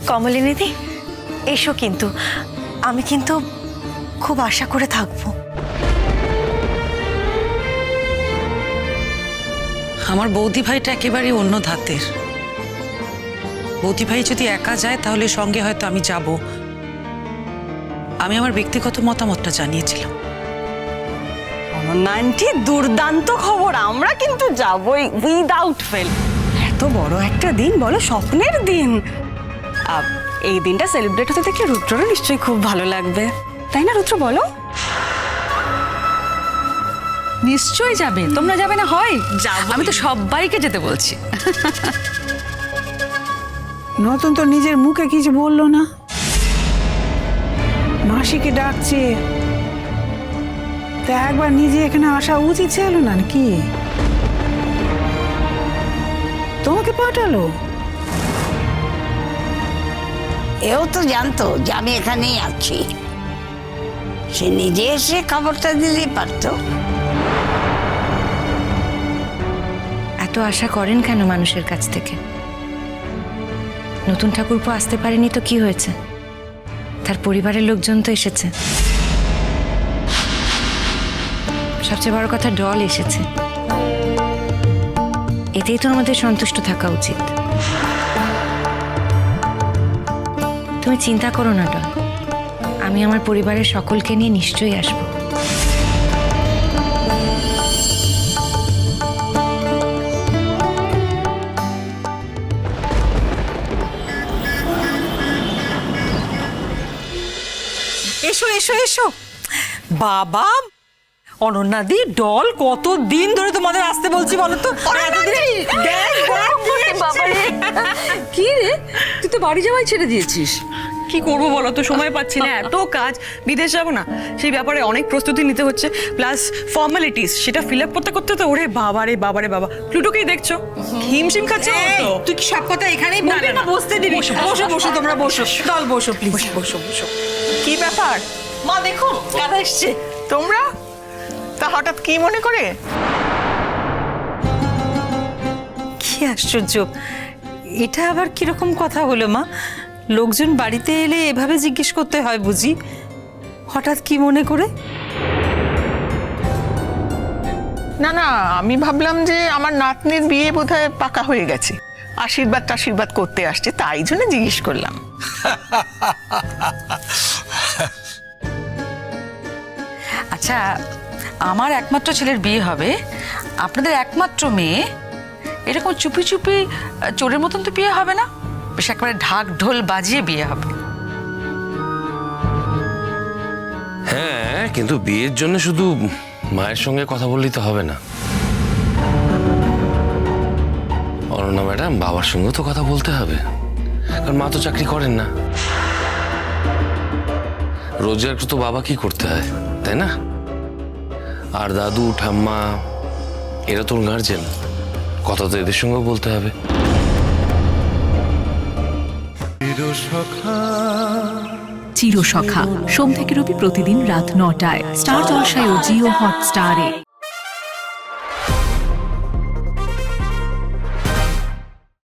কমলিনীদি এসো, কিন্তু আমি কিন্তু খুব আশা করে থাকবো। আমার বৌদি ভাইটা একেবারে অন্য ধাতের। বৌদি ভাই যদি একা যায় তাহলে সঙ্গে হয়তো আমি যাব। আমি আমার ব্যক্তিগত মতামতটা জানিয়েছিলাম। অনন্যান্টি, দুর্দান্ত খবর, আমরা কিন্তু যাবই উইদাউট ফেল। এত বড় একটা দিন, বলো স্বপ্নের দিন। এই দিনটা সেলিব্রেট হতে দেখে রুদ্ররও নিশ্চয়ই খুব ভালো লাগবে, তাই না রুদ্র বলো? নিশ্চয়ই যাবে, তোমরা যাবে না হয়? আমি তো সবাইকে যেতে বলছি। নতুন তো নিজের মুখে কিছু বললো না, মাসিকে ডাকছে, তা একবার নিজে এখানে আসা উচিত ছিল না কি? তোমাকে পাঠালো? এও তো জানতো যে আমি এখানেই আছি, সে নিজে এসে খবরটা দিলেই পারতো। এত আশা করেন কেন মানুষের কাছ থেকে? নতুন ঠাকুরপো আসতে পারেনি তো কি হয়েছে? তার পরিবারের লোকজন তো এসেছে। সবচেয়ে বড় কথা, ডল এসেছে। এতেই তো আমাদের সন্তুষ্ট থাকা উচিত। তুমি চিন্তা করো না ডল, আমি আমার পরিবারের সকলকে নিয়ে নিশ্চয়ই আসবো। এসো এসো এসো। বাবা, অনন্যাদি, ডল, কত দিন ধরে তোমাদের আসতে বলছি বলো তো? কি রে, তুই তো বাড়ি যাওয়াই ছেড়ে দিয়েছিস। কি করবো বলো তো, সময় পাচ্ছি না, এত কাজ। বিদেশ যাবো না, সেই ব্যাপারে অনেক প্রস্তুতি নিতে হচ্ছে, প্লাস ফর্মালিটিস, সেটা ফিল আপ করতে করতে তো ওরে বাবারে বাবারে বাবা, প্লুটোকেই দেখছো হিমশিম খাচ্ছে ও তো। তুই কি সব কথা এখানেই বলবি না বসতে দিবি? বসো বসো, তোমরা বসো, ডল বসো প্লিজ, বসো বসো। কি ব্যাপার মা দেখুন কারা এসছে। তোমরা তা হঠাৎ কি মনে করে? কি আশ্চর্য, এটা আবার কিরকম কথা হলো মা? লোকজন বাড়িতে এলে এভাবে জিজ্ঞেস করতে হয় বুঝি? হঠাৎ কি মনে করে? না না, আমি ভাবলাম যে আমার নাতনির বিয়ে বোধহয় পাকা হয়ে গেছে, আশীর্বাদ করতে আসছে, তাই জন্য জিজ্ঞেস করলাম। আচ্ছা, আমার একমাত্র ছেলের বিয়ে হবে, আপনাদের একমাত্র মেয়ে, এরকম চুপি চুপি চোরের মতন তো বিয়ে হবে না, বেশ একেবারে ঢাক ঢোল বাজিয়ে বিয়ে হবে। হ্যাঁ, কিন্তু বিয়ের জন্য শুধু মায়ের সঙ্গে কথা বললেই তো হবে না। অরুণা ম্যাডাম, বাবার সঙ্গে তো কথা বলতে হবে, কারণ মা তো চাকরি করেন না। রোজগার তো বাবা কি করতে হয়, তাই না? আর দাদু ঠাম্মা এরা তো গার্জেন, কথা তো এদের সঙ্গেও বলতে হবে। চিরসখা, সোম থেকে রবি প্রতিদিন রাত ৯টায় স্টার জলসায় ও জিও হটস্টারে।